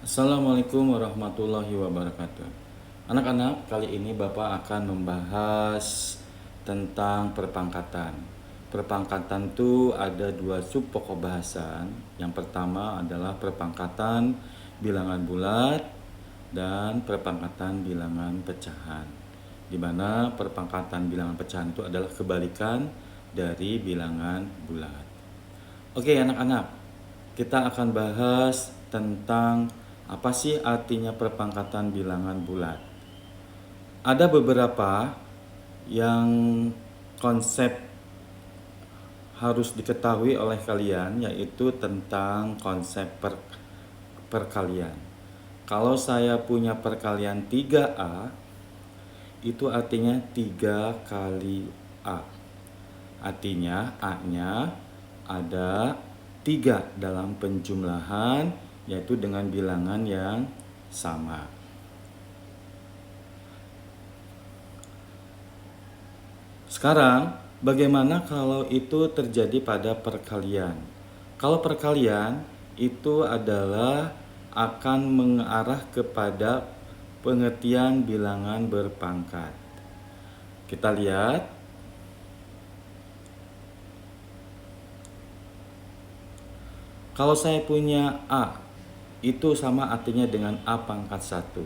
Assalamualaikum warahmatullahi wabarakatuh. Anak-anak, kali ini Bapak akan membahas tentang perpangkatan. Perpangkatan itu ada dua sub pokok bahasan. Yang pertama adalah perpangkatan bilangan bulat dan perpangkatan bilangan pecahan. Di mana perpangkatan bilangan pecahan itu adalah kebalikan dari bilangan bulat. Oke anak-anak, kita akan bahas tentang apa sih artinya perpangkatan bilangan bulat. Ada beberapa yang konsep harus diketahui oleh kalian, yaitu tentang konsep perkalian. Kalau saya punya perkalian 3A, itu artinya 3 kali A. Artinya A-nya ada 3 dalam penjumlahan, yaitu dengan bilangan yang sama. Sekarang, bagaimana kalau itu terjadi pada perkalian? Kalau perkalian itu adalah akan mengarah kepada pengertian bilangan berpangkat. Kita lihat. Kalau saya punya A, itu sama artinya dengan A pangkat 1.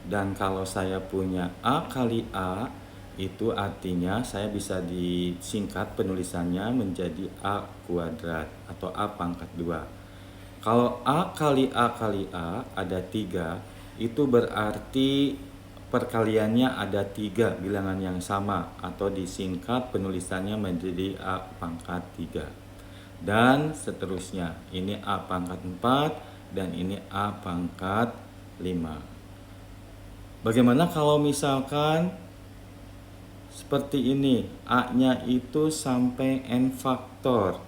Dan kalau saya punya A kali A, itu artinya saya bisa disingkat penulisannya menjadi A kuadrat atau A pangkat 2. Kalau A kali A kali A ada 3, itu berarti perkaliannya ada 3 bilangan yang sama atau disingkat penulisannya menjadi A pangkat 3. Dan seterusnya, ini A pangkat 4 dan ini A pangkat 5. Bagaimana kalau misalkan seperti ini, A-nya itu sampai N faktor.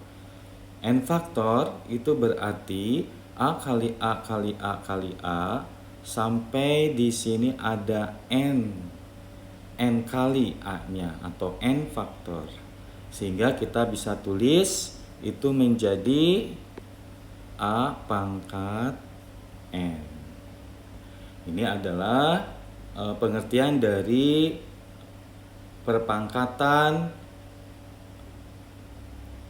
N faktor itu berarti A kali A kali A kali A sampai di sini ada N kali A-nya atau N faktor. Sehingga kita bisa tulis itu menjadi A pangkat N. Ini adalah pengertian dari perpangkatan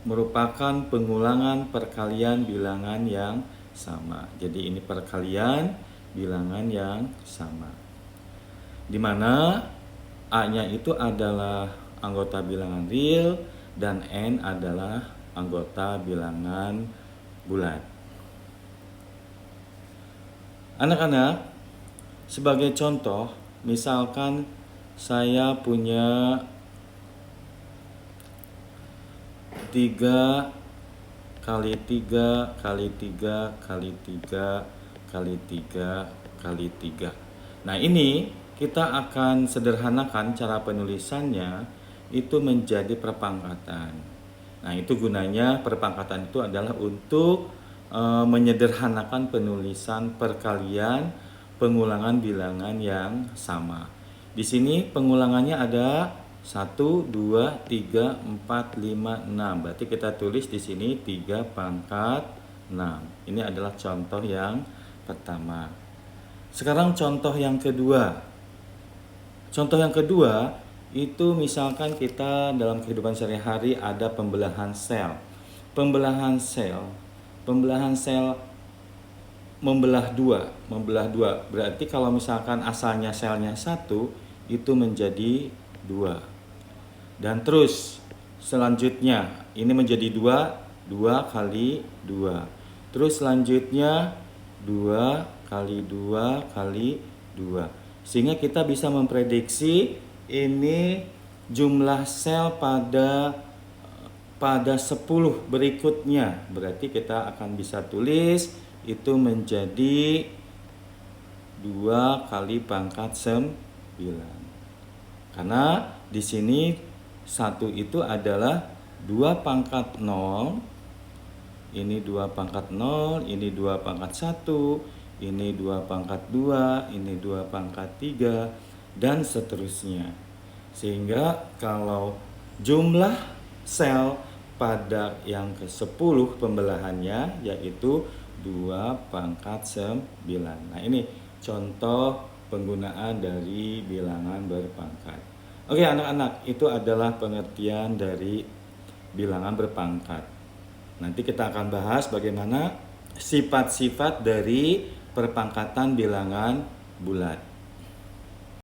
merupakan pengulangan perkalian bilangan yang sama. Jadi ini perkalian bilangan yang sama. Di mana A-nya itu adalah anggota bilangan real dan N adalah anggota bilangan bulat. Anak-anak, sebagai contoh, misalkan saya punya 3 kali 3 kali 3 kali 3 kali 3 kali 3. Nah, ini kita akan sederhanakan cara penulisannya itu menjadi perpangkatan. Nah, itu gunanya perpangkatan itu adalah untuk menyederhanakan penulisan perkalian pengulangan bilangan yang sama. Di sini pengulangannya ada 1, 2, 3, 4, 5, 6. Berarti kita tulis di sini 3 pangkat 6. Ini adalah contoh yang pertama. Sekarang contoh yang kedua. Contoh yang kedua itu misalkan kita dalam kehidupan sehari-hari ada pembelahan sel. Pembelahan sel membelah dua. Berarti kalau misalkan asalnya selnya 1, itu menjadi 2. Dan terus selanjutnya ini menjadi 2 kali 2. Terus selanjutnya 2 kali 2 kali 2. Sehingga kita bisa memprediksi ini jumlah sel pada 10 berikutnya. Berarti kita akan bisa tulis itu menjadi 2 kali pangkat 9. Karena di sini 1 itu adalah 2 pangkat 0. Ini 2 pangkat 0, ini 2 pangkat 1, ini 2 pangkat 2, ini 2 pangkat 3, dan seterusnya. Sehingga kalau jumlah sel pada yang ke-10 pembelahannya yaitu 2 pangkat 9. Nah, ini contoh penggunaan dari bilangan berpangkat. Oke anak-anak, itu adalah pengertian dari bilangan berpangkat. Nanti kita akan bahas bagaimana sifat-sifat dari perpangkatan bilangan bulat.